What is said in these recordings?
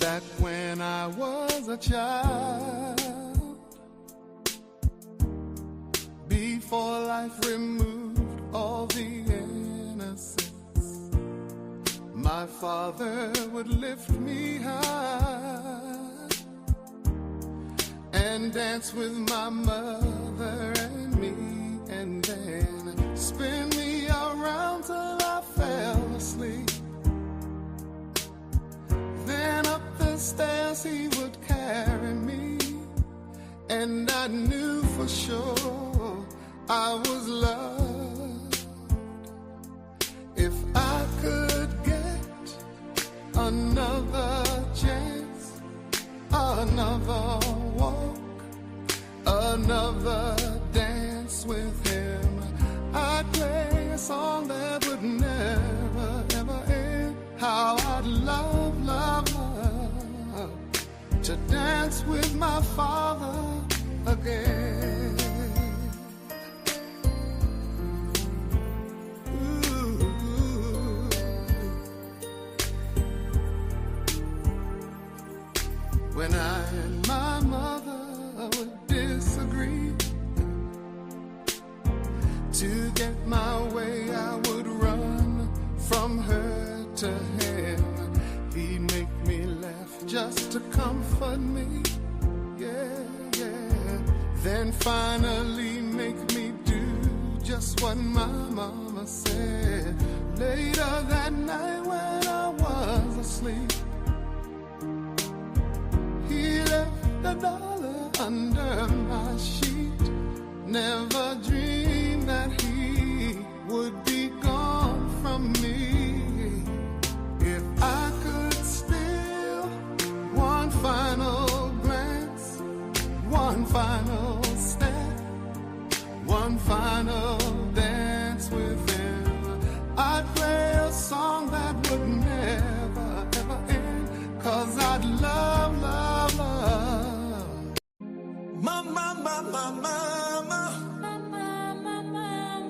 back when I was a child, before life removed all the innocence, my father would lift me high and dance with my mother and me, and then spin me around till I fell asleep. Then up the stairs he would carry me, and I knew for sure I was loved. If I could get another chance, another walk, another dance with him, I'd play a song that would never, ever end. How I'd love, love, love to dance with my father again. When I and my mother would disagree, to get my way I would run from her to him. He'd make me laugh just to comfort me, yeah, yeah. Then finally make me do just what my mama said. Later that night when I was asleep, he left $1 under my sheet. Never dreamed that he would be gone from me. If I could steal one final glance, one final step, one final dance with him, I'd play a song that would never, ever end. 'Cause I'd love, love, love. Mama, mama, mama.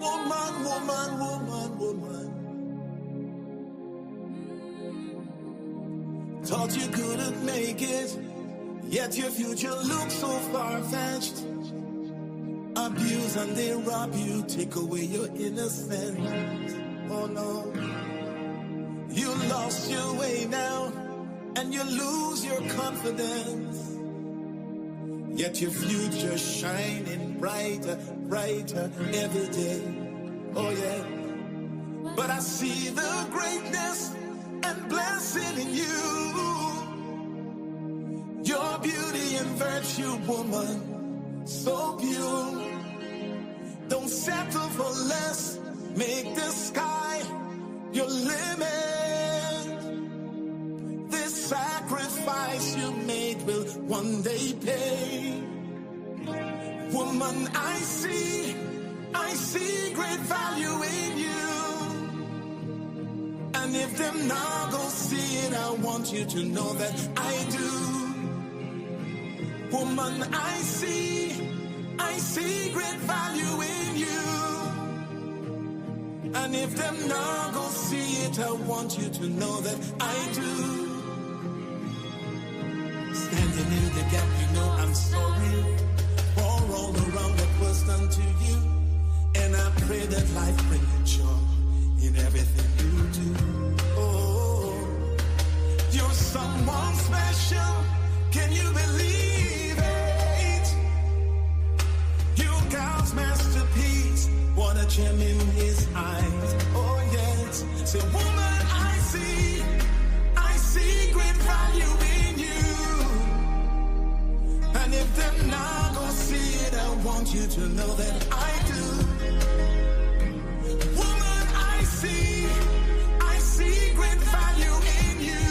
Woman, woman, woman, woman. Thought you couldn't make it, yet your future looks so far-fetched. Abuse and they rob you, take away your innocence. Oh no. You lost your way now, and you lose your confidence. Yet your future's shining brighter, brighter every day. Oh yeah. But I see the greatness and blessing in you. Your beauty and virtue, woman, so pure. Don't settle for less. Make the sky your limit. This sacrifice you made will one day pay. Woman, I see great value in you. And if them not gonna see it, I want you to know that I do. Woman, I see great value in you. And if them not gonna see it, I want you to know that I do. Standing in the gap, you know I'm sorry for all the wrong that was done to you. And I pray that life bring you joy in everything you do. Oh, you're someone special. Can you believe it? You're God's masterpiece. What a gem in his eyes. Oh yes. Say, woman, I see great value in you. And if they're not gonna see it, I want you to know that I do. Woman, I see great value in you.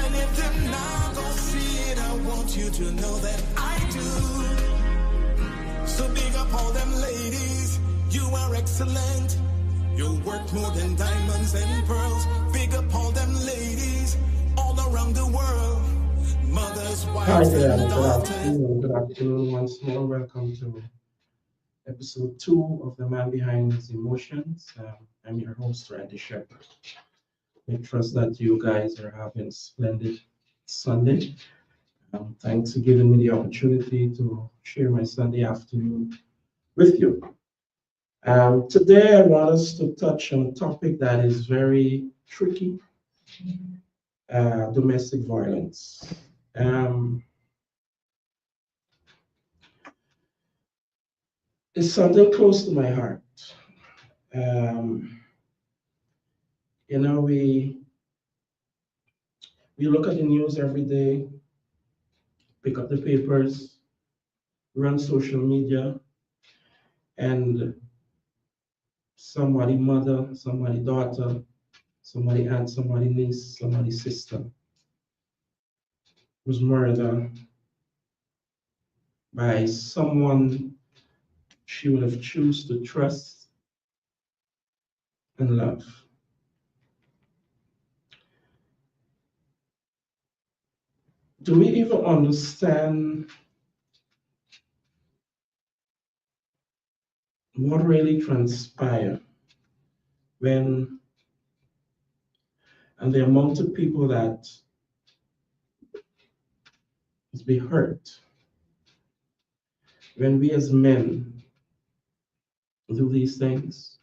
And if they're not gonna see it, I want you to know that I do. So big up all them ladies, you are excellent. You work more than diamonds and pearls. Big up all them ladies all around the world. Mothers, Hi wives, there, and daughters. good afternoon once more. Welcome to episode 2 of The Man Behind His Emotions. I'm your host, Randy Shepherd. I trust that you guys are having a splendid Sunday. Thanks for giving me the opportunity to share my Sunday afternoon with you. Today, I want us to touch on a topic that is very tricky, domestic violence. Um, it's something close to my heart. Um, you know, we look at the news every day, pick up the papers, run social media, and somebody mother, somebody daughter, somebody aunt, somebody niece, somebody sister was murdered by someone she would have choose to trust and love. Do we even understand what really transpired when and the amount of people that is be hurt when we as men do these things?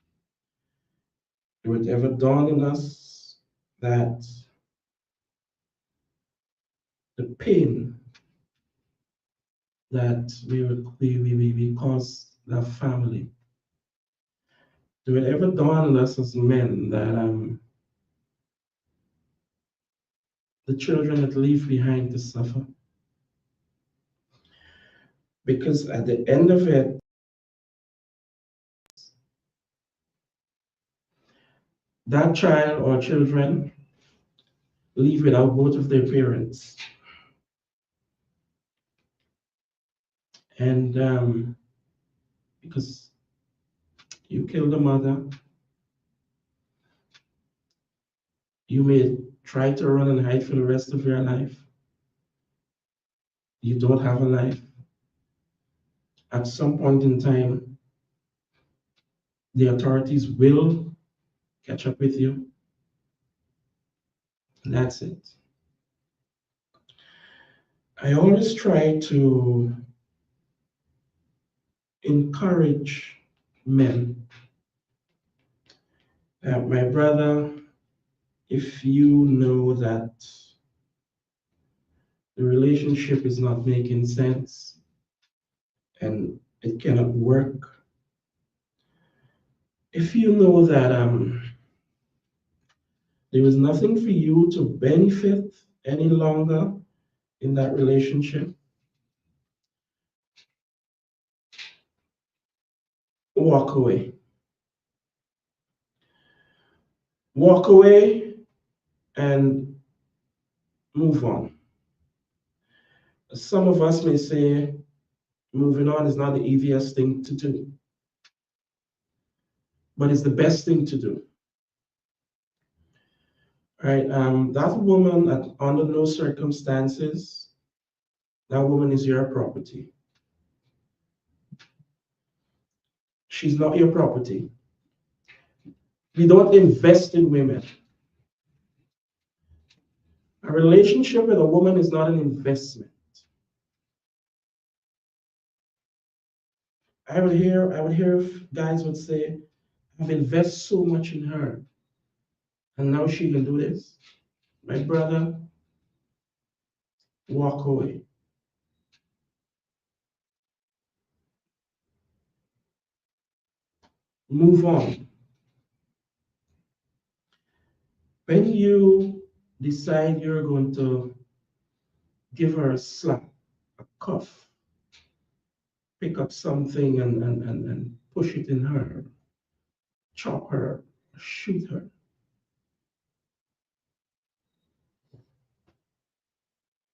It would ever dawn on us that the pain that we cause our family. Do it ever dawn on us as men that the children that leave behind to suffer? Because at the end of it, that child or children leave without both of their parents. And because you kill the mother, you may try to run and hide for the rest of your life. You don't have a life. At some point in time, the authorities will catch up with you. And that's it. I always try to encourage men. My brother, if you know that the relationship is not making sense and it cannot work, if you know that there is nothing for you to benefit any longer in that relationship, walk away. Walk away and move on. Some of us may say moving on is not the easiest thing to do, but it's the best thing to do. Right? That woman, under no circumstances, that woman is your property. She's not your property. We don't invest in women. A relationship with a woman is not an investment. I would hear if guys would say, I've invested so much in her, and now she can do this. My brother, walk away. Move on. When you decide you're going to give her a slap, a cuff, pick up something and push it in her, chop her, shoot her,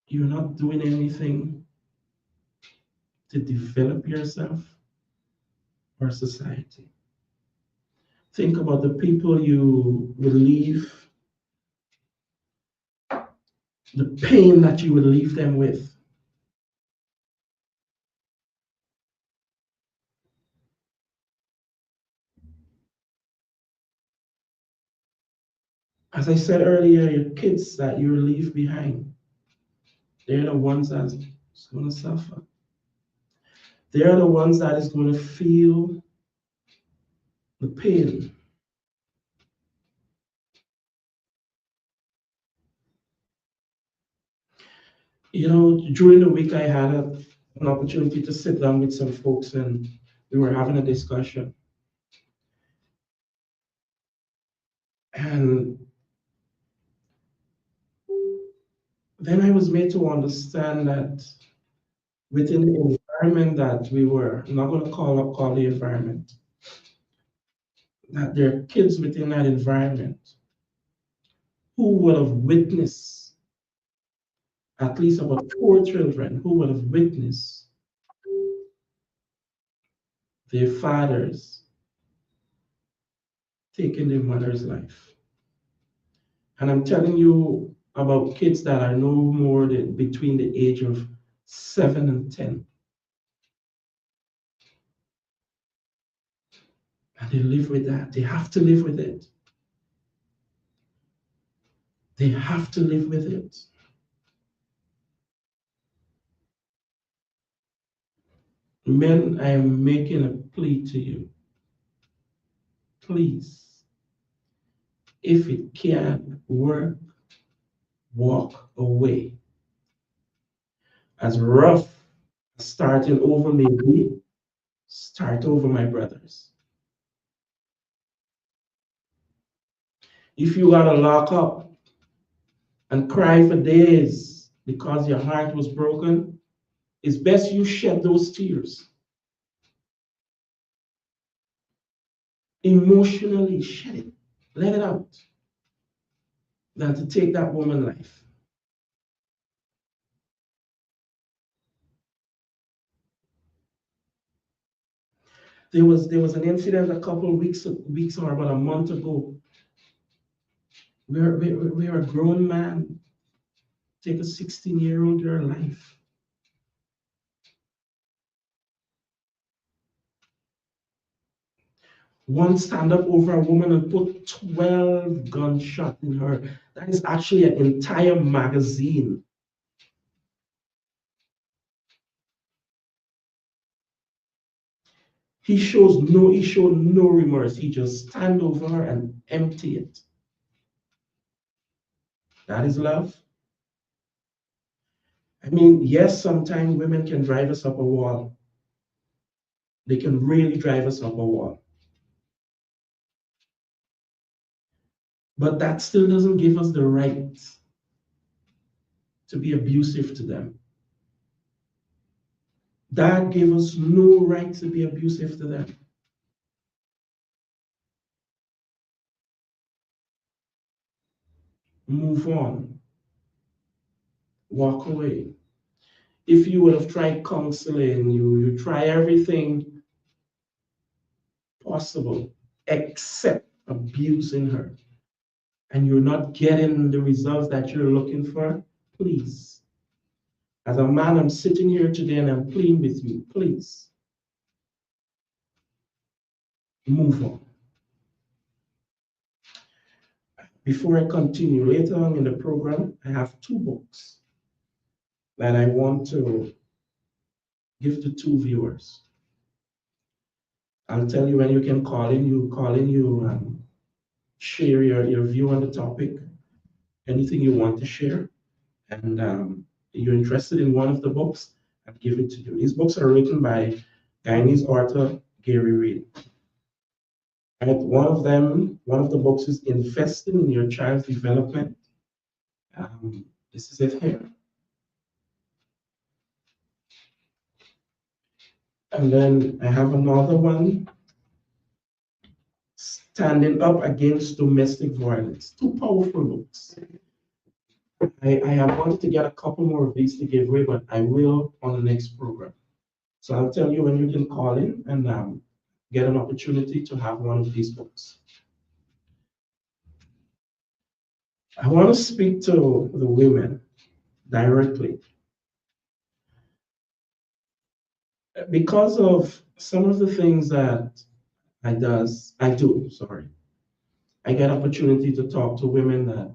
you're not doing anything to develop yourself or society. Think about the people you will leave, the pain that you will leave them with. As I said earlier, your kids that you leave behind, they're the ones that's going to suffer. They're the ones that is going to feel the pain. You know, during the week, I had an opportunity to sit down with some folks and we were having a discussion. And then I was made to understand that within the environment that we were, I'm not going to call the environment, that there are kids within that environment who would have witnessed, at least about 4 children, who would have witnessed their fathers taking their mother's life. And I'm telling you about kids that are no more than between the age of 7 and 10. And they live with that. They have to live with it. They have to live with it. Men, I am making a plea to you. Please, if it can't work, walk away. As rough as starting over may be, start over, my brothers. If you gotta lock up and cry for days because your heart was broken, it's best you shed those tears. Emotionally shed it. Let it out. Than to take that woman's life. There was an incident a couple of weeks or about a month ago where a grown man take a 16-year-old girl life. One stand up over a woman and put 12 gunshots in her. That is actually an entire magazine. He showed no remorse. He just stand over her and empty it. That is love. I mean, yes, sometimes women can drive us up a wall. They can really drive us up a wall. But that still doesn't give us the right to be abusive to them. That gave us no right to be abusive to them. Move on. Walk away. If you would have tried counseling, you try everything possible except abusing her, and you're not getting the results that you're looking for, please. As a man, I'm sitting here today and I'm pleading with you, please move on. Before I continue, later on in the program, I have 2 books that I want to give to 2 viewers. I'll tell you when you can call in, you share your view on the topic, anything you want to share, and you're interested in one of the books, I'll give it to you. These books are written by Guyanese author Gary Reid. And one of the books is Investing in Your Child's Development. This is it here. And then I have another one, Standing Up Against Domestic Violence. 2 powerful books. I have wanted to get a couple more of these to give away, but I will on the next program. So I'll tell you when you can call in and get an opportunity to have one of these books. I want to speak to the women directly because of some of the things that I do. Sorry, I get opportunity to talk to women that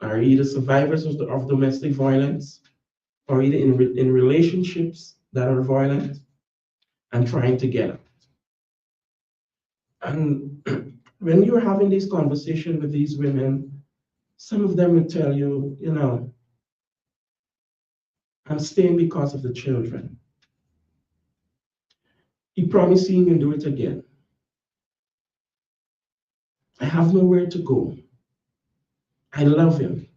are either survivors of domestic violence or either in relationships that are violent and trying to get out. And when you're having these conversations with these women, some of them will tell you, you know, I'm staying because of the children. He promised he will do it again. I have nowhere to go. I love him.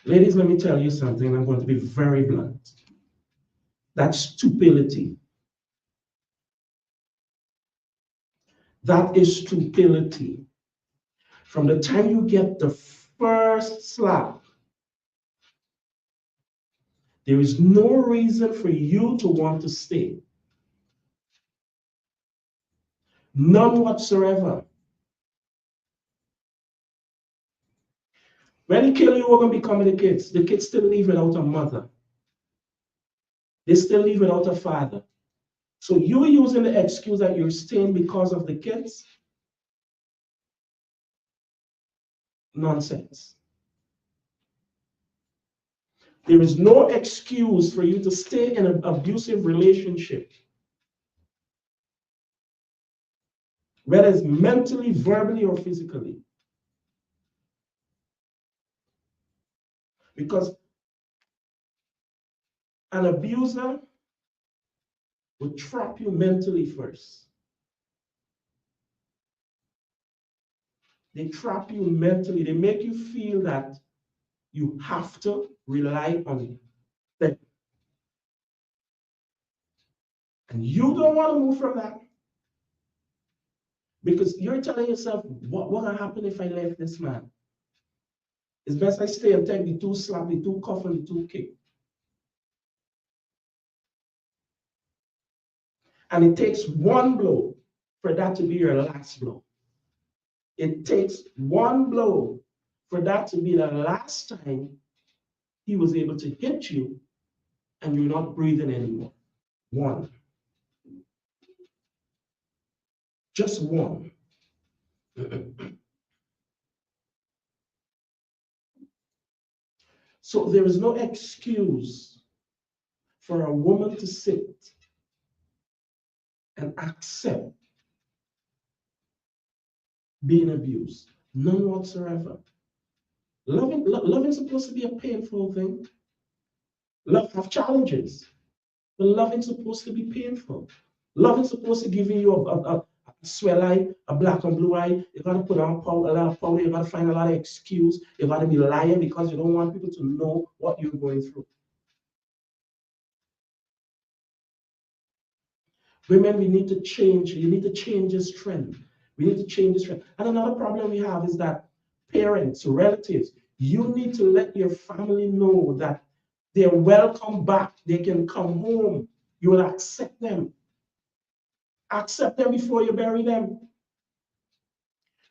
Ladies, let me tell you something. I'm going to be very blunt. That's stupidity. That is stupidity. From the time you get the first slap, there is no reason for you to want to stay. None whatsoever. When he kill you, what going to become of the kids? The kids still live without a mother. They still live without a father. So you're using the excuse that you're staying because of the kids? Nonsense. There is no excuse for you to stay in an abusive relationship, whether it's mentally, verbally, or physically. Because an abuser will trap you mentally first. They trap you mentally. They make you feel that you have to rely on them. And you don't want to move from that. Because you're telling yourself, what will happen if I left this man? It's best I stay and take the two slap, the two cuff, and the two kick. And it takes one blow for that to be your last blow. It takes one blow for that to be the last time he was able to hit you and you're not breathing anymore. One. Just one. So there is no excuse for a woman to sit and accept being abused. None whatsoever. Loving is supposed to be a painful thing. Love have challenges, but loving is supposed to be painful. Love is supposed to give you a swell eye, a black and blue eye. You gotta put on a lot of powder. You gotta find a lot of excuse. You gotta be lying because you don't want people to know what you're going through. Women, we need to change. You need to change this trend. We need to change this trend. And another problem we have is that parents, relatives, you need to let your family know that they're welcome back. They can come home. You will accept them. Accept them before you bury them.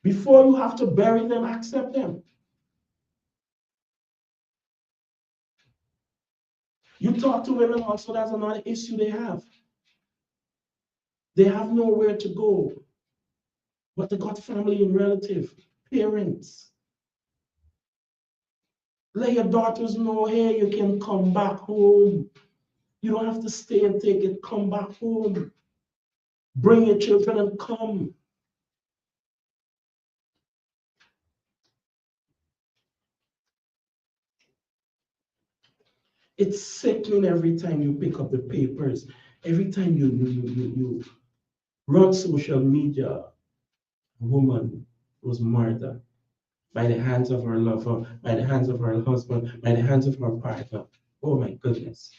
Before you have to bury them, accept them. You talk to women also, that's another issue they have. They have nowhere to go, but they got family and relative, parents. Let your daughters know, hey, you can come back home. You don't have to stay and take it. Come back home. Bring your children and come. It's sickening every time you pick up the papers. Every time you run social media, a woman was murdered by the hands of her lover, by the hands of her husband, by the hands of her partner. Oh my goodness.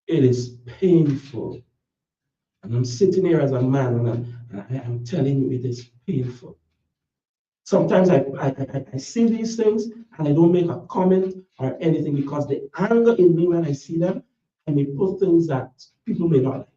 It is painful. And I'm sitting here as a man and I'm telling you it is painful. Sometimes I see these things and I don't make a comment or anything because the anger in me when I see them, I may put things that people may not like.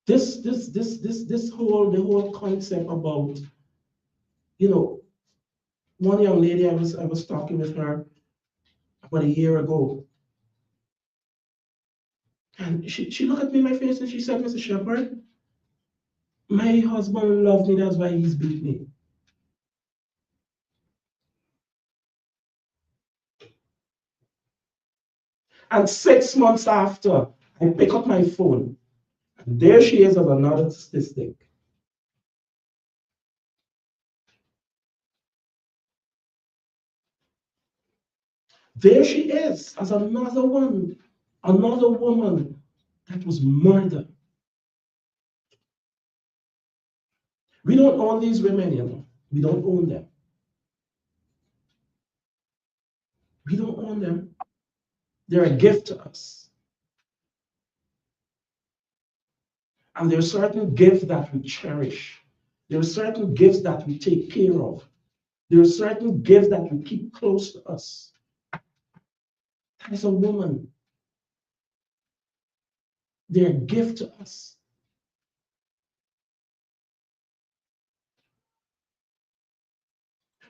The whole concept about You know, one young lady, I was talking with her about a year ago, and she looked at me in my face and she said, Mr. Shepherd, my husband loved me, that's why he's beat me. And 6 months after, I pick up my phone, and there she is as another statistic. There she is as another one, another woman that was murdered. We don't own these women, you know. We don't own them. We don't own them. They're a gift to us. And there are certain gifts that we cherish. There are certain gifts that we take care of. There are certain gifts that we keep close to us. That is a woman. They're a gift to us.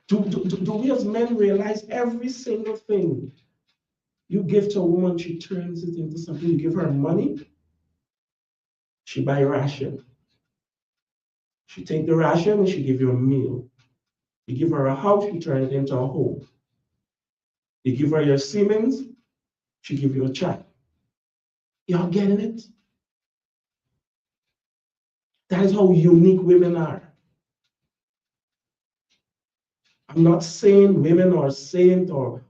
Do we as men realize every single thing you give to a woman, she turns it into something? You give her money, she buy a ration. She take the ration and she give you a meal. You give her a house, she turn it into a home. You give her your Siemens, she give you a child. Y'all getting it? That is how unique women are. I'm not saying women are saint or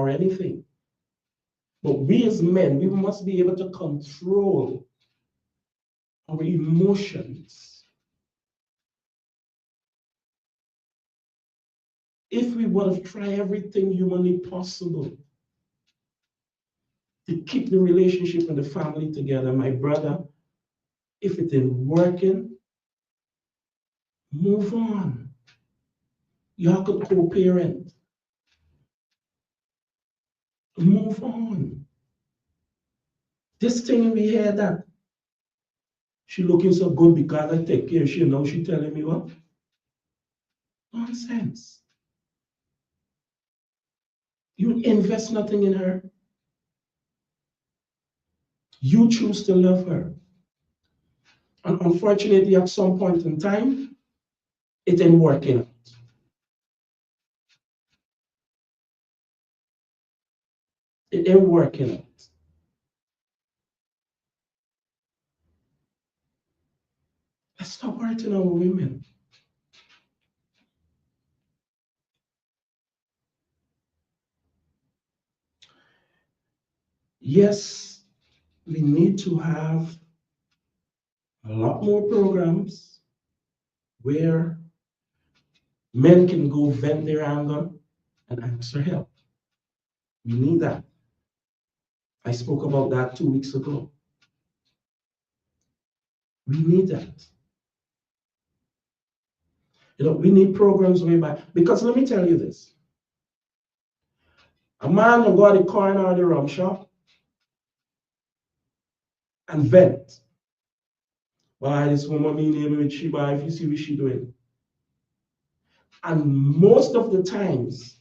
anything. But we as men, we must be able to control our emotions. If we would have tried everything humanly possible to keep the relationship and the family together, my brother, if it ain't working, move on. Y'all could co-parent. Move on. This thing we hear that she looking so good because I take care of she, now she telling me what? Nonsense. You invest nothing in her. You choose to love her. And unfortunately, at some point in time, it ain't working out. It ain't working out. Let's stop hurting our women. Yes, we need to have a lot more programs where men can go vent their anger and ask for help. We need that. I spoke about that 2 weeks ago. We need that. You know, we need programs whereby, because let me tell you this. A man will go to the corner of the rum shop and vent. Why this woman me name with Shiba, if you see what she doing. And most of the times,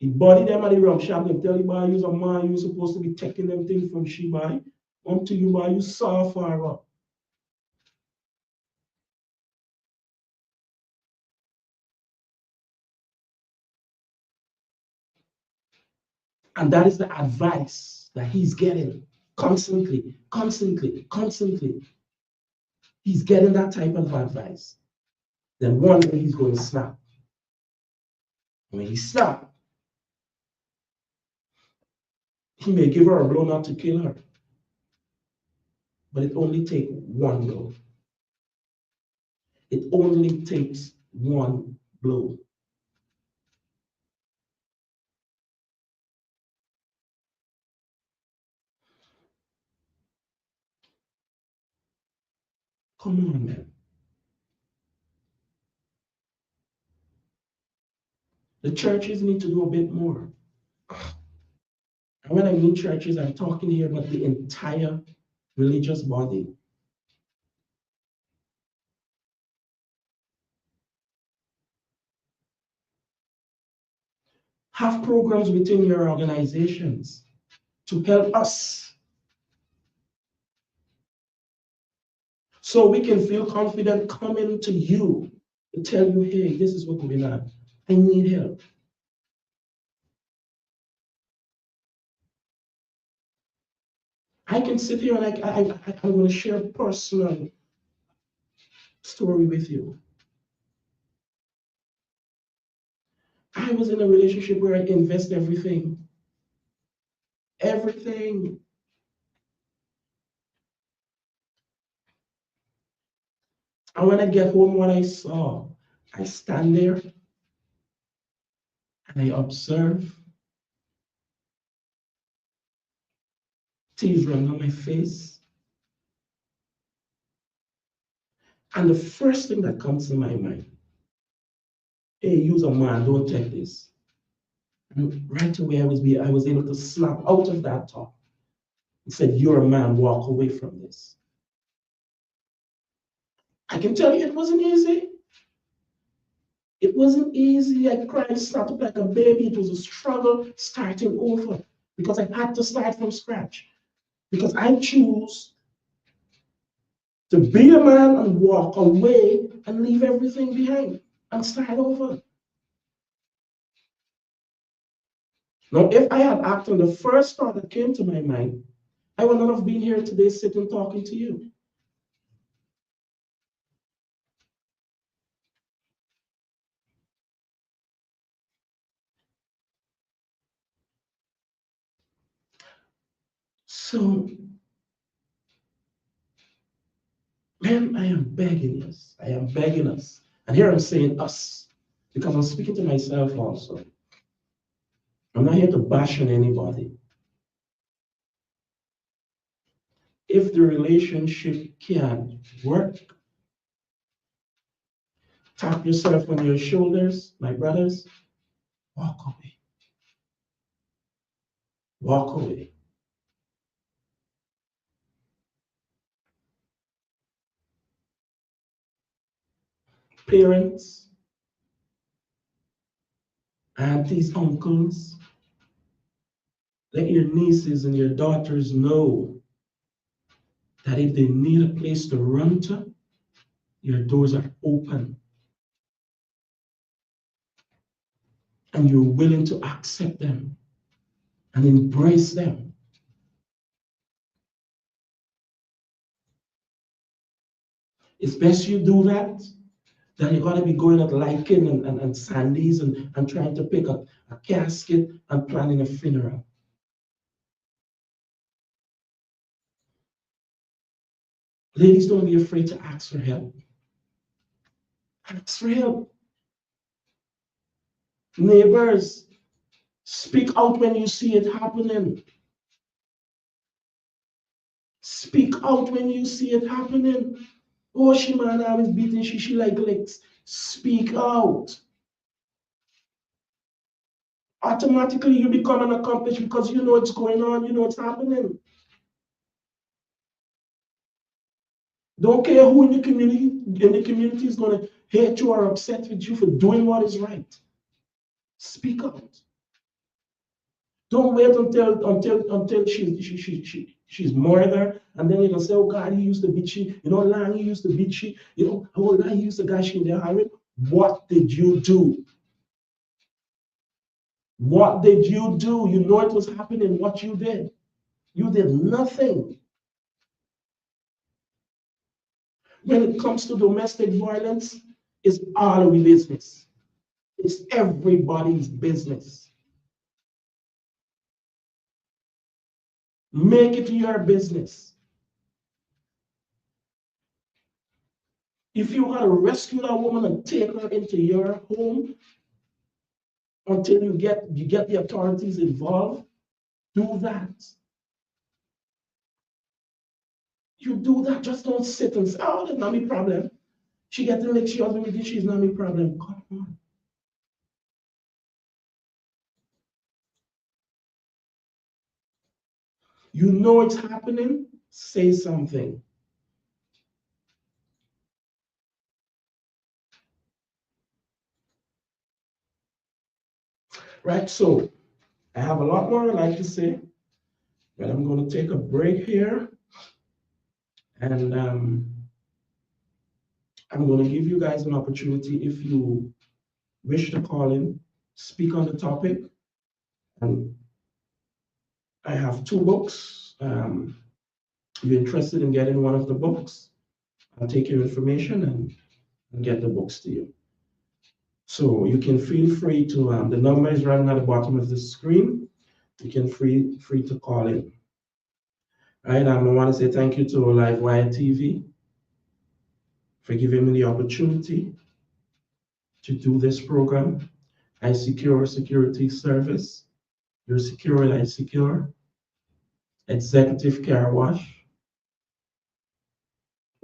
the body them at the rum shop, they tell you, boy, you're a man, you're supposed to be taking them things from Shiba. Until you, boy, you saw far up. And that is the advice that he's getting constantly, constantly, constantly. He's getting that type of advice. Then one day he's going to snap. When he snaps, he may give her a blow not to kill her. But it only takes one blow. It only takes one blow. Come on, man. The churches need to do a bit more. And when I mean churches, I'm talking here about the entire religious body. Have programs within your organizations to help us so we can feel confident coming to you to tell you, hey, this is what's going on. I need help. I can sit here and I'm going to share a personal story with you. I was in a relationship where I invest everything. Everything. And when I get home, what I saw, I stand there and I observe tears run down my face. And the first thing that comes to my mind, hey, you're a man, don't take this. And right away, I was able to snap out of that thought and said, you're a man, walk away from this. I can tell you it wasn't easy. It wasn't easy. I cried, started like a baby. It was a struggle starting over because I had to start from scratch. Because I choose to be a man and walk away and leave everything behind and start over. Now, if I had acted on the first thought that came to my mind, I would not have been here today sitting talking to you. So, man, I am begging us. I am begging us. And here I'm saying us, because I'm speaking to myself also. I'm not here to bash on anybody. If the relationship can't work, tap yourself on your shoulders, my brothers, walk away. Walk away. Parents, aunties, uncles, let your nieces and your daughters know that if they need a place to run to, your doors are open. And you're willing to accept them and embrace them. It's best you do that than you're going to be going at Lycan and Sandy's and trying to pick a casket and planning a funeral. Ladies, don't be afraid to ask for help. Ask for help. Neighbors, speak out when you see it happening. Speak out when you see it happening. Oh, she man, I was beating she like licks. Speak out. Automatically you become an accomplished because you know what's going on, you know what's happening. Don't care who in the community is going to hate you or upset with you for doing what is right. Speak out. Don't wait until she's murdered, and then you can say, oh God, he used to beat she. You know, Lang, he used to beat she. You know, oh, Lang, he used to gash in there. What did you do? What did you do? You know it was happening. What you did? You did nothing. When it comes to domestic violence, it's all of business. It's everybody's business. Make it your business. If you want to rescue that woman and take her into your home until you get the authorities involved, do that. You do that. Just don't sit and say, oh, that's not my problem. She gets to make sure husband with she's not my problem. Come on. You know it's happening, say something. Right, so I have a lot more I'd like to say, but I'm going to take a break here, and I'm going to give you guys an opportunity if you wish to call in, speak on the topic. And I have two books. If you're interested in getting one of the books, I'll take your information and get the books to you. So you can feel free to, the number is running at the bottom of the screen. You can free to call in. Right, I want to say thank you to Livewire TV for giving me the opportunity to do this program. I secure security service. You're secure and I secure. Executive Car Wash.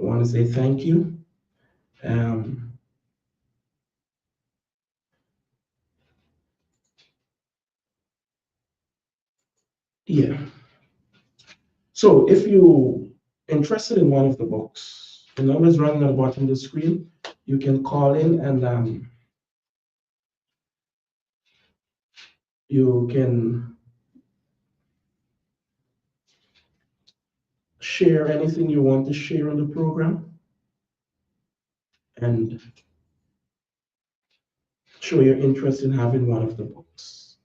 I want to say thank you. Um, yeah. So if you interested in one of the books, the number is running at the bottom of the screen. You can call in and you can share anything you want to share on the program and show your interest in having one of the books.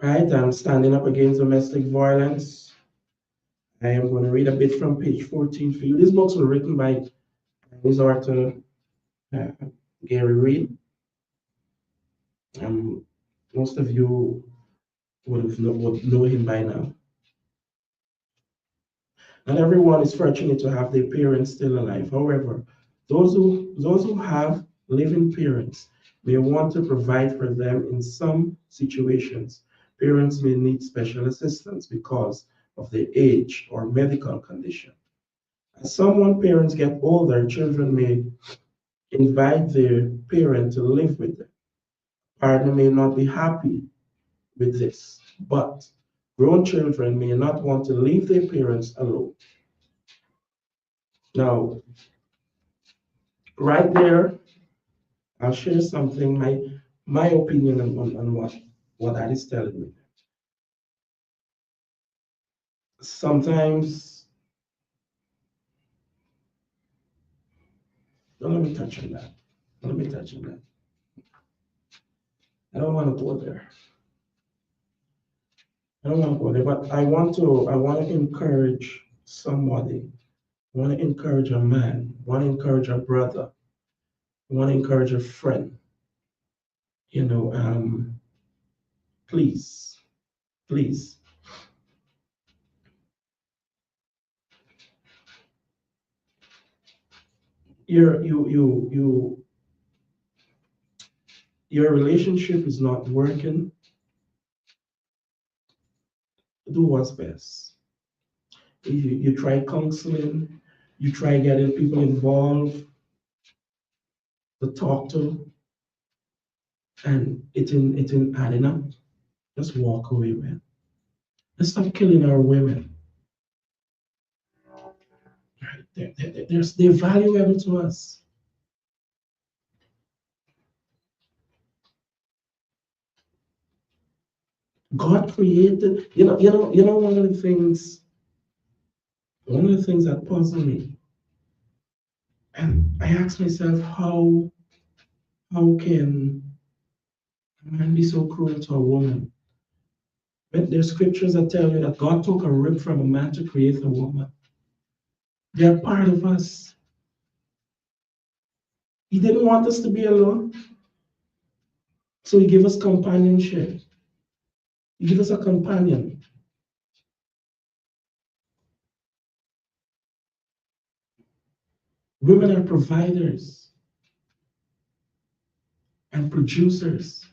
Right, I'm standing up against domestic violence. I am going to read a bit from page 14 for you. These books were written by his author, uh, Gary Reed. Most of you would know him by now. Not everyone is fortunate to have their parents still alive. However, those who have living parents may want to provide for them in some situations. Parents may need special assistance because of their age or medical condition. As someone parents get older, children may invite their parent to live with them. Partner may not be happy with this, but grown children may not want to leave their parents alone. Now, right there, I'll share something, my opinion on what that is telling me. Sometimes, don't let me touch on that. Let me touch on that. I don't want to go there. I don't want to go there, but I want to encourage somebody. I want to encourage a man. I want to encourage a brother. I want to encourage a friend. You know, please, please, your your relationship is not working. Do what's best. You try counseling, you try getting people involved to talk to, and it ain't adding up. Just walk away, man. Let's stop killing our women. Right? They're valuable to us. God created, one of the things that puzzle me, and I ask myself, how can a man be so cruel to a woman? But there's scriptures that tell you that God took a rib from a man to create a woman. They're part of us. He didn't want us to be alone, so he gave us companionship. He gave us a companion. Women are providers and producers.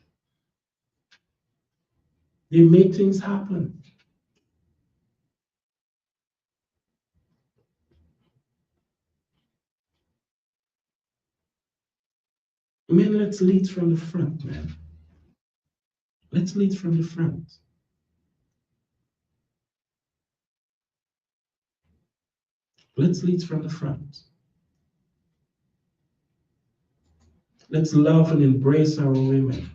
They make things happen. Men, let's lead from the front, man. Let's lead from the front. Let's lead from the front. Let's love and embrace our women.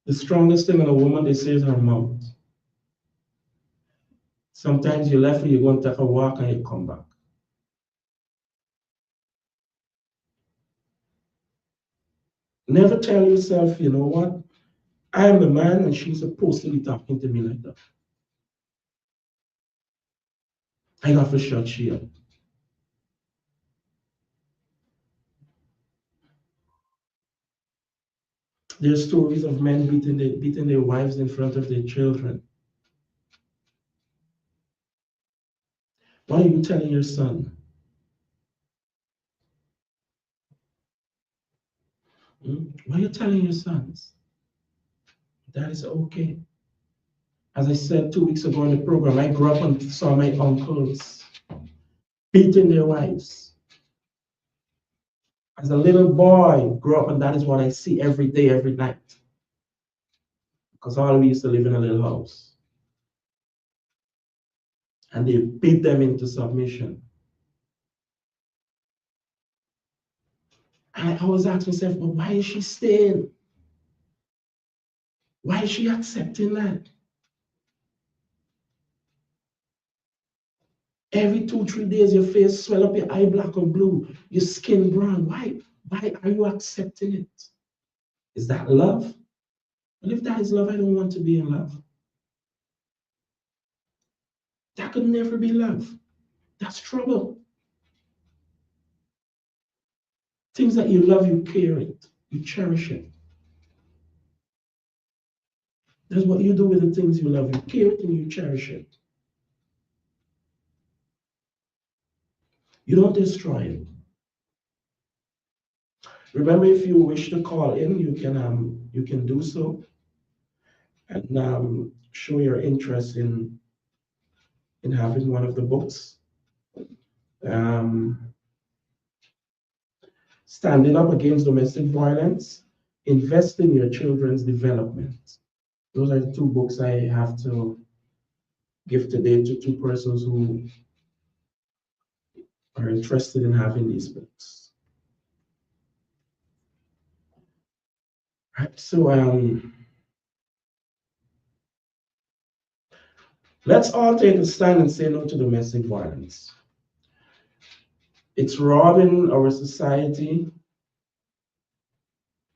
The strongest thing in a woman, they say, is her mouth. Sometimes you left her, you go and take a walk and you come back. Never tell yourself, you know what? I am the man and she's supposed to be talking to me like that. I got to shut she up. There's stories of men beating their wives in front of their children. What are you telling your son? What are you telling your sons? That is okay. As I said 2 weeks ago in the program, I grew up and saw my uncles beating their wives. As a little boy, grew up, and that is what I see every day, every night. Because all we used to live in a little house. And they beat them into submission. And I always ask myself, but why is she staying? Why is she accepting that? Every 2-3 days, your face swell up, your eye black or blue, your skin brown. Why? Why are you accepting it? Is that love? Well, if that is love, I don't want to be in love. That could never be love. That's trouble. Things that you love, you care it, you cherish it. That's what you do with the things you love. You care it and you cherish it. You don't destroy it. Remember, if you wish to call in, you can do so and show your interest in having one of the books. Standing Up Against Domestic Violence, Invest in Your Children's Development. Those are the 2 books I have to give today to 2 persons who are interested in having these books. Right, so let's all take a stand and say no to domestic violence. It's robbing our society.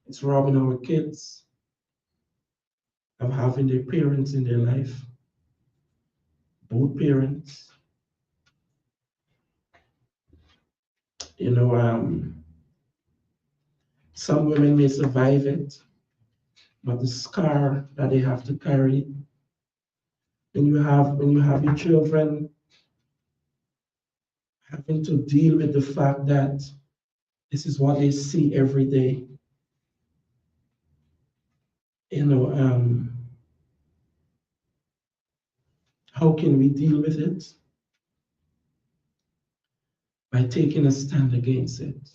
It's robbing our kids of having their parents in their life, both parents. You know, some women may survive it, but the scar that they have to carry when you have your children having to deal with the fact that this is what they see every day. You know, how can we deal with it? By taking a stand against it.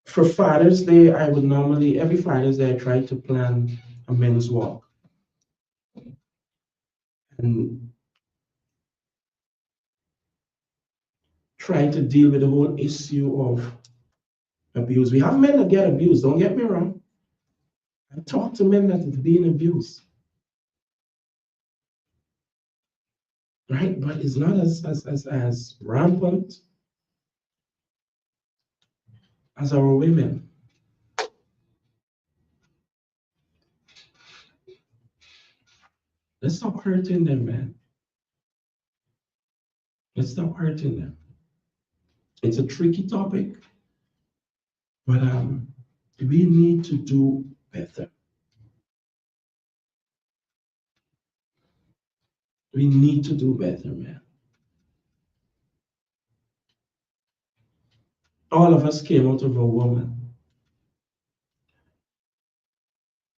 For Father's Day, I would normally, every Father's Day, I try to plan a men's walk. And try to deal with the whole issue of abuse. We have men that get abused, don't get me wrong. I talk to men that is being abused. Right? But it's not as rampant as our women. Let's stop hurting them, man. Let's stop hurting them. It's a tricky topic, but we need to do better. We need to do better, man. All of us came out of a woman.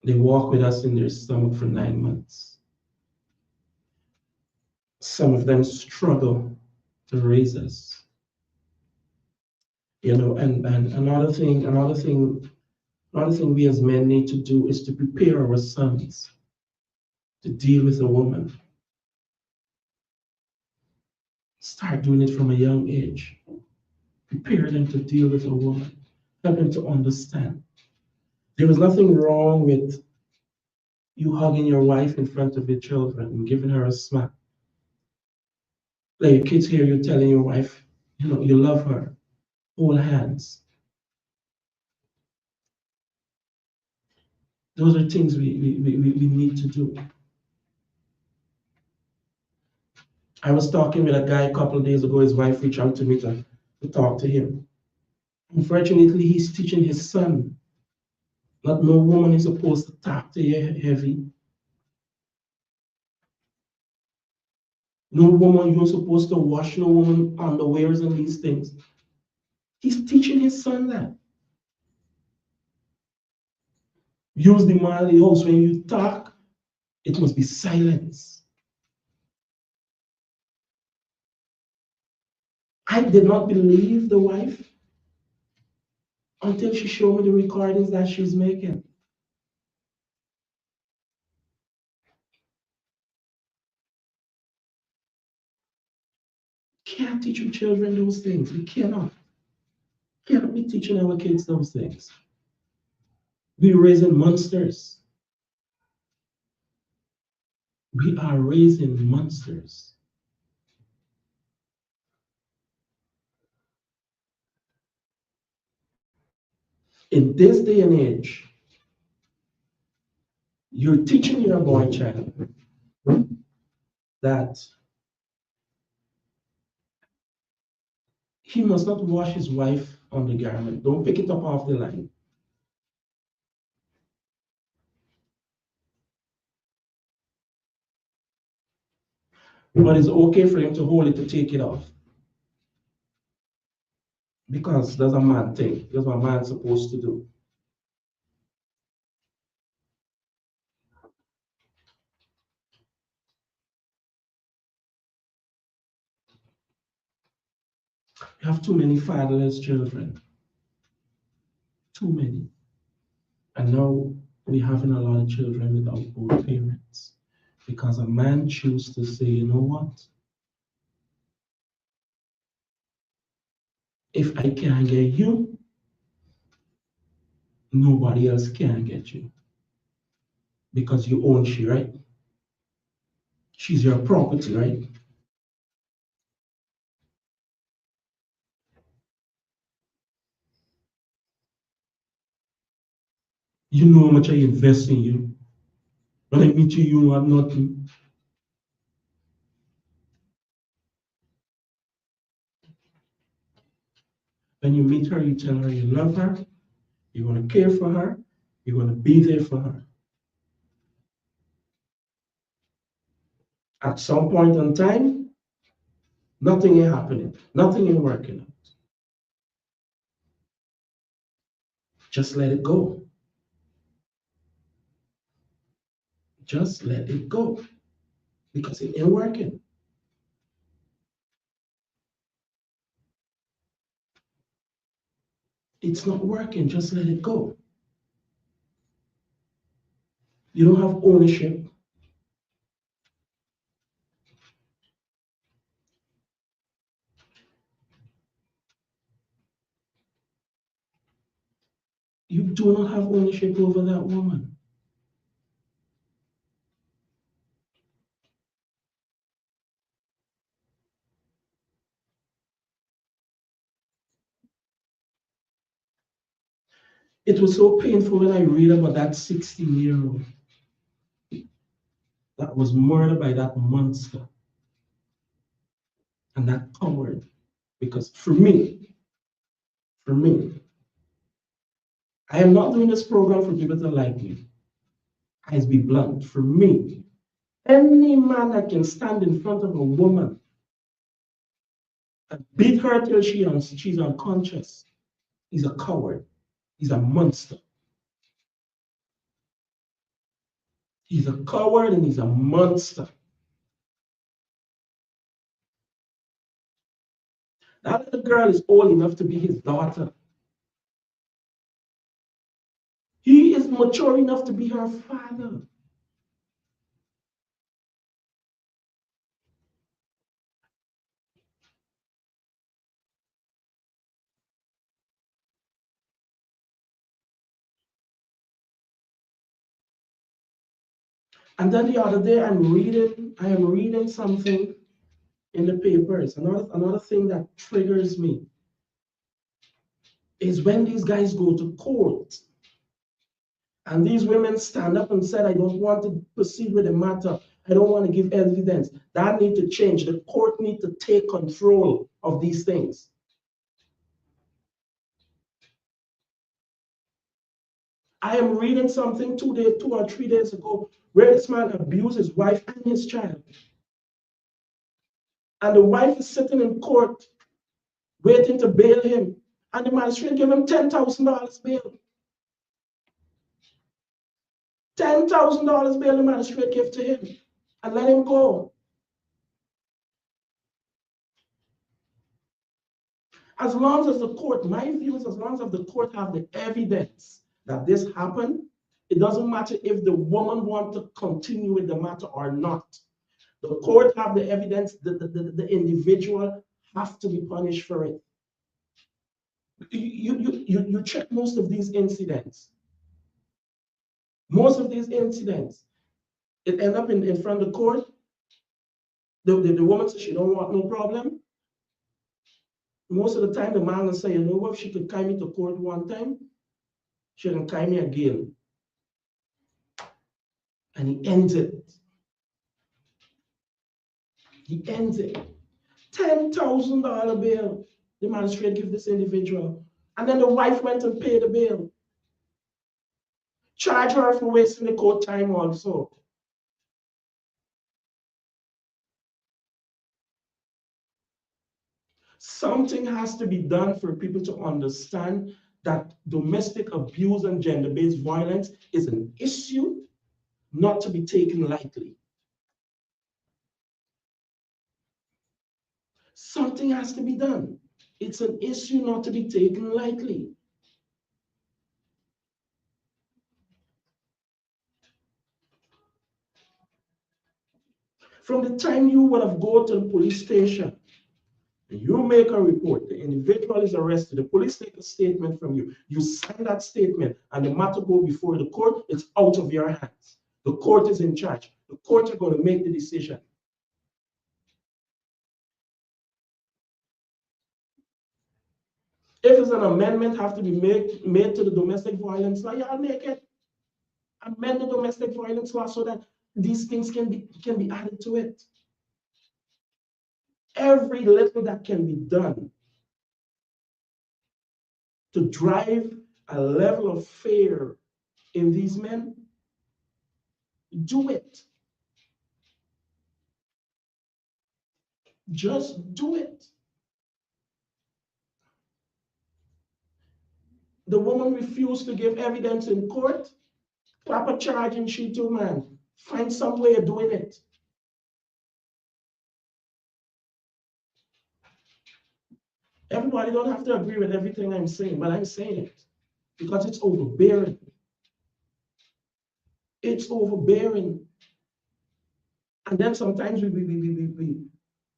They walk with us in their stomach for 9 months. Some of them struggle to raise us. You know, and another thing we as men need to do is to prepare our sons to deal with a woman. Start doing it from a young age. Prepare them to deal with a woman. Help them to understand. There is nothing wrong with you hugging your wife in front of your children and giving her a smack. Like your kids hear you telling your wife, you love her. Hold hands. Those are things we need to do. I was talking with a guy a couple of days ago. His wife reached out to me to talk to him. Unfortunately, he's teaching his son that no woman is supposed to talk to you heavy. No woman, you're supposed to wash no woman underwears and these things. He's teaching his son that. Use the man in the house. When you talk, it must be silence. I did not believe the wife until she showed me the recordings that she's making. Can't teach your children those things. We cannot. Cannot be teaching our kids those things. We're raising monsters. We are raising monsters. In this day and age, you're teaching your boy child that he must not wash his wife undergarment. Don't pick it up off the line. But it's okay for him to hold it to take it off. Because that's a man thing. That's what a man's supposed to do. We have too many fatherless children. Too many. And now we're having a lot of children without both parents. Because a man chooses to say, you know what? If I can't get you, nobody else can get you. Because you own she, right? She's your property, right? You know how much I invest in you. When I meet you, you have nothing. When you meet her, you tell her you love her, you want to care for her, you want to be there for her. At some point in time, nothing is happening, nothing is working out. Just let it go. Just let it go. Because it ain't working. It's not working. Just let it go. You don't have ownership. You do not have ownership over that woman. It was so painful when I read about that 16-year-old that was murdered by that monster and that coward. Because for me, I am not doing this program for people to like me. I'll be blunt. For me, any man that can stand in front of a woman and beat her till she's unconscious, he's a coward. He's a monster. He's a coward and he's a monster. That little girl is old enough to be his daughter. He is mature enough to be her father. And then the other day, I am reading something in the papers. Another thing that triggers me is when these guys go to court and these women stand up and said, I don't want to proceed with the matter. I don't want to give evidence. That need to change. The court need to take control of these things. I am reading something 2 or 3 days ago where this man abused his wife and his child. And the wife is sitting in court waiting to bail him. And the magistrate gave him $10,000 bail. $10,000 bail the magistrate gave to him and let him go. As long as the court, my view is as long as the court have the evidence that this happened, it doesn't matter if the woman wants to continue with the matter or not. The court have the evidence, the individual have to be punished for it. You check most of these incidents. Most of these incidents, it end up in front of the court. The woman says she don't want no problem. Most of the time, the man will say, you know what, if she could carry me to court one time, she can carry me again. And he ends it. He ends it. $10,000 bail. The magistrate give this individual. And then the wife went and paid the bail. Charge her for wasting the court time also. Something has to be done for people to understand that domestic abuse and gender-based violence is an issue not to be taken lightly. Something has to be done. It's an issue not to be taken lightly. From the time you would have gone to the police station, and you make a report, the individual is arrested, the police take a statement from you, you sign that statement, and the matter go before the court, it's out of your hands. The court is in charge. The court are going to make the decision. If it's an amendment have to be made to the domestic violence law, y'all make it. Amend the domestic violence law so that these things can be added to it. Every little that can be done to drive a level of fear in these men, do it. Just do it. The woman refused to give evidence in court. Clap a charge and she too, man. Find some way of doing it. Everybody don't have to agree with everything I'm saying, but I'm saying it because it's overbearing. It's overbearing. And then sometimes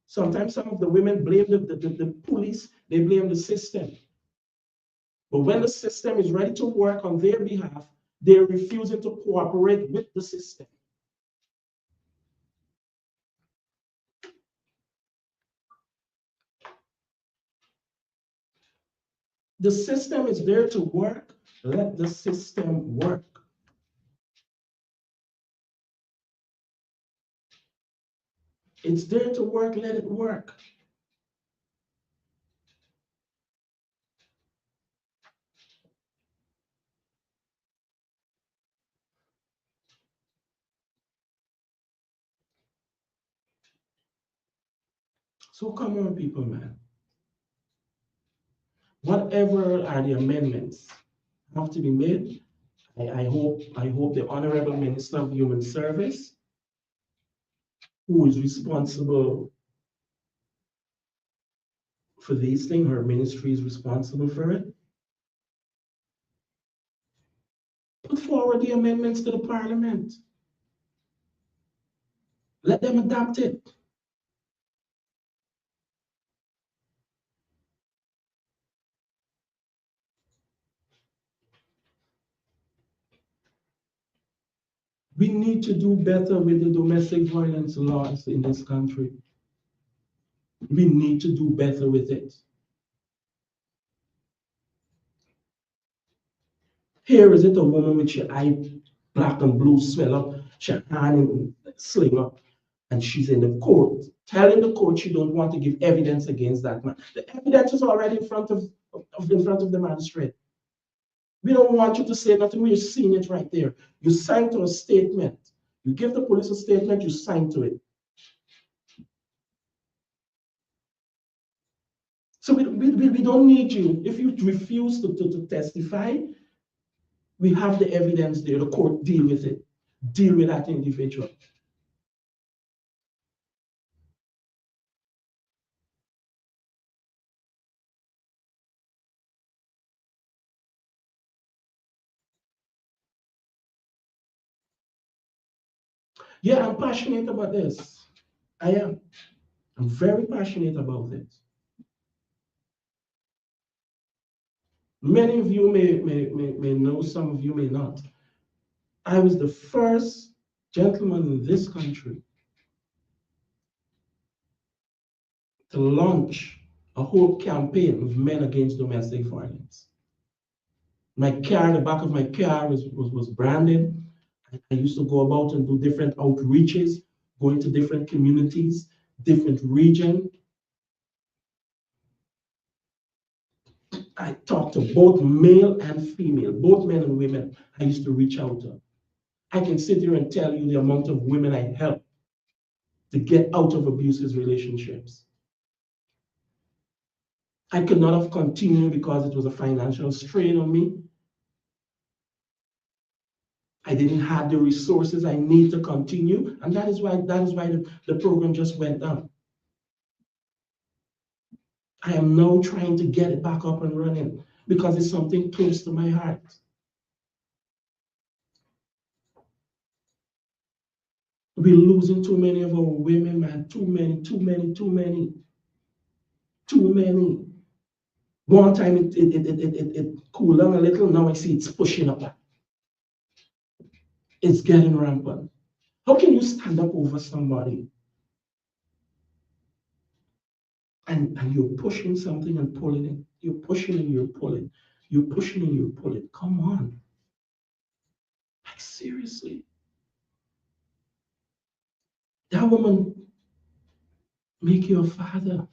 sometimes some of the women blame the police, they blame the system. But when the system is ready to work on their behalf, they're refusing to cooperate with the system. The system is there to work. Let the system work. It's there to work. Let it work. So come on, people, man. Whatever are the amendments have to be made. I hope the Honorable Minister of Human Service, who is responsible for these things, her ministry is responsible for it, put forward the amendments to the Parliament. Let them adopt it. We need to do better with the domestic violence laws in this country. We need to do better with it. Here is it a woman with your eye black and blue swell up, she hand in sling up, and she's in the court, telling the court she don't want to give evidence against that man. The evidence is already in front of the magistrate. We don't want you to say nothing. We're seeing it right there. You sign to a statement. You give the police a statement, you sign to it. So we don't need you. If you refuse to testify, we have the evidence there. The court deal with it. Deal with that individual. Yeah, I'm passionate about this. I am. I'm very passionate about it. Many of you may know, some of you may not. I was the first gentleman in this country to launch a whole campaign of men against domestic violence. My car, the back of my car was branded. I used to go about and do different outreaches, going to different communities, different regions. I talked to both male and female, both men and women. I used to reach out to. I can sit here and tell you the amount of women I helped to get out of abusive relationships. I could not have continued because it was a financial strain on me. I didn't have the resources I need to continue, and that is why the program just went down. I am now trying to get it back up and running because it's something close to my heart. We're losing too many of our women, man. Too many. One time it cooled down a little, now I see it's pushing up. It's getting rampant. How can you stand up over somebody and you're pushing something and pulling it? You're pushing and you're pulling. You're pushing and you're pulling. Come on. Like, seriously. That woman make you a father.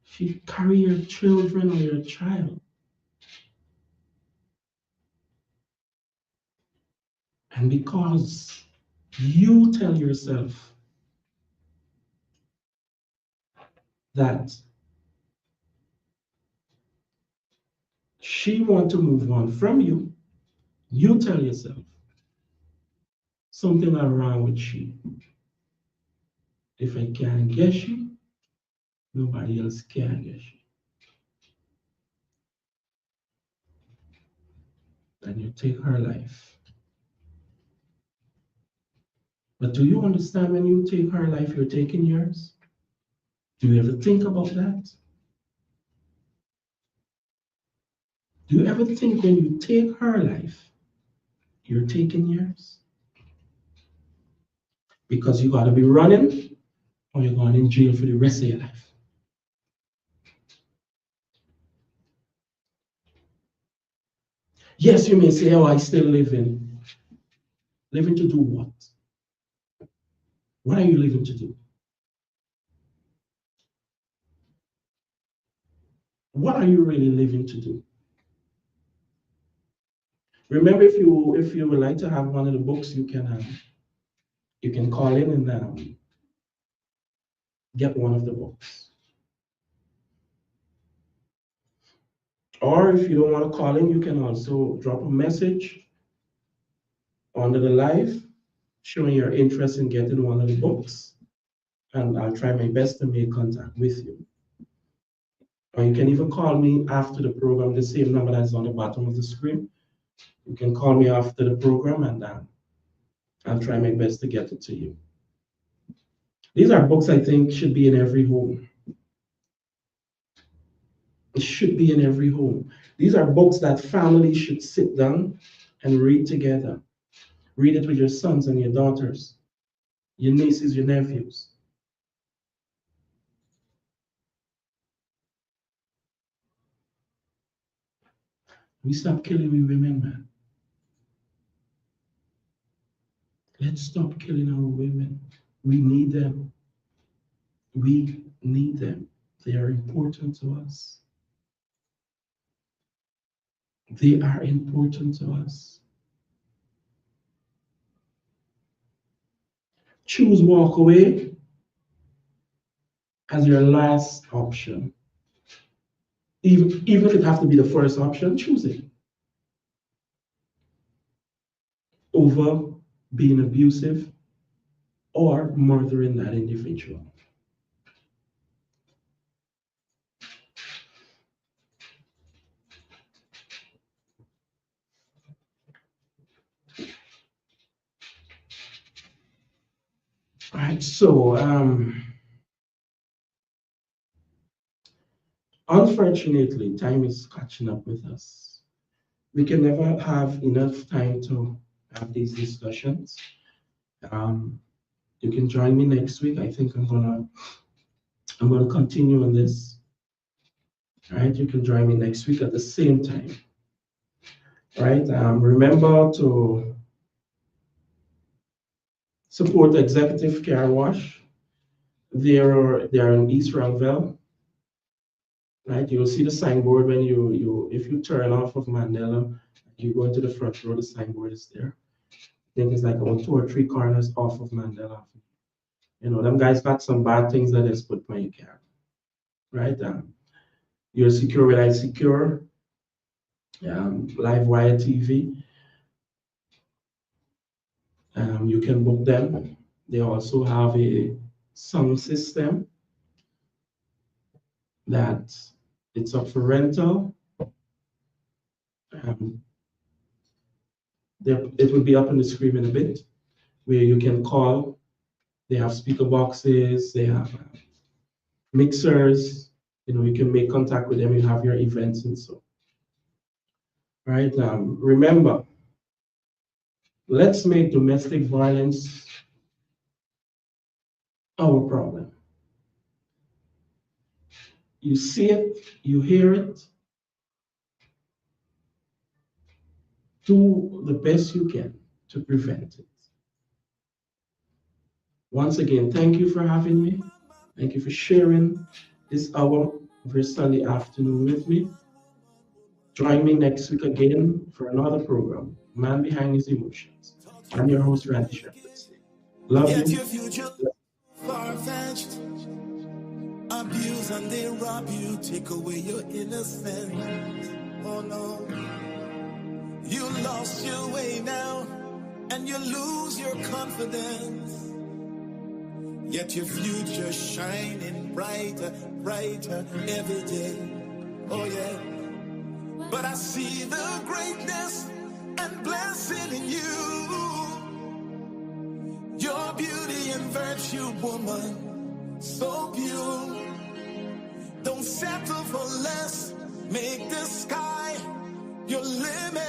She carry your children or your child. And because you tell yourself that she want to move on from you, you tell yourself something is wrong with she. If I can't get she, nobody else can get she. And you take her life. But do you understand when you take her life, you're taking yours? Do you ever think about that? Do you ever think when you take her life, you're taking yours? Because you got to be running or you're going in jail for the rest of your life. Yes, you may say, oh, I still living. Living to do what? What are you living to do? What are you really living to do? Remember, if you would like to have one of the books, you can call in and get one of the books. Or if you don't want to call in, you can also drop a message under the live showing your interest in getting one of the books, and I'll try my best to make contact with you. Or you can even call me after the program, the same number that's on the bottom of the screen. You can call me after the program and I'll try my best to get it to you. These are books I think should be in every home. It should be in every home. These are books that families should sit down and read together. Read it with your sons and your daughters, your nieces, your nephews. We stop killing we women, man. Let's stop killing our women. We need them. We need them. They are important to us. They are important to us. Choose walk away as your last option. Even if it has to be the first option, choose it over being abusive or murdering that individual. All right, so unfortunately, time is catching up with us. We can never have enough time to have these discussions. You can join me next week. I think I'm gonna continue on this. All right, you can join me next week at the same time. All right, remember to support Executive Car Wash. They are in East Rockville. Right, you'll see the signboard when if you turn off of Mandela, you go into the front row. The signboard is there. I think it's like about 2 or 3 corners off of Mandela. You know, them guys got some bad things that they put on your car. Right, you're secure with iSecure, Livewire TV. You can book them. They also have a sound system that it's up for rental. It will be up on the screen in a bit, where you can call. They have speaker boxes, they have mixers. You know, you can make contact with them. You have your events and so. Right. Remember, let's make domestic violence our problem. You see it, you hear it. Do the best you can to prevent it. Once again, thank you for having me. Thank you for sharing this hour of your Sunday afternoon with me. Join me next week again for another program, Man Behind His Emotions. I'm your host, Randy Shepherd. Love Yet you. your future far-fetched. Abuse and they rob you, take away your innocence. Oh no. You lost your way now, and you lose your confidence. Yet your future shining brighter, brighter every day. Oh yeah. But I see the greatness and blessing in you. Your beauty and virtue, woman, so pure. Don't settle for less. Make the sky your limit.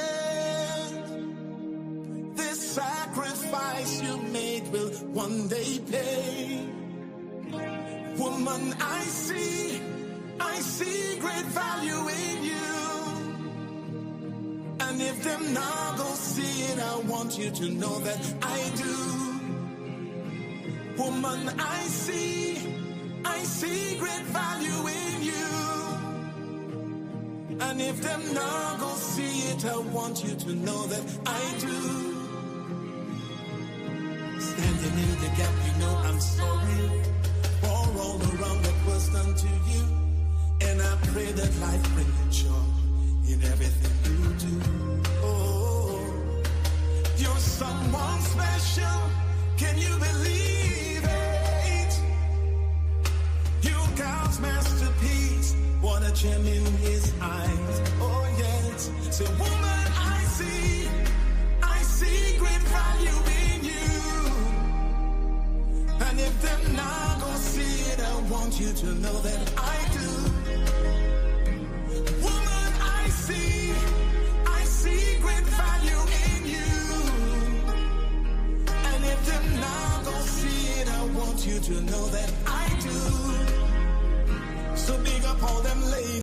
This sacrifice you made will one day pay. Woman, I see great value in you. And if them not gonna see it, I want you to know that I do. Woman, I see great value in you. And if them not gonna see it, I want you to know that I do. Standing in the gap, you know I'm sorry for all around that was done to you. And I pray that life bring you joy in everything you do. Oh, you're someone special. Can you believe it? You God's masterpiece. What a gem in his eyes. Oh yes. So woman, I see great value in you. And if they're not gonna see it, I want you to know that I do. Woman, I see want you to know that I do. So big up all them ladies.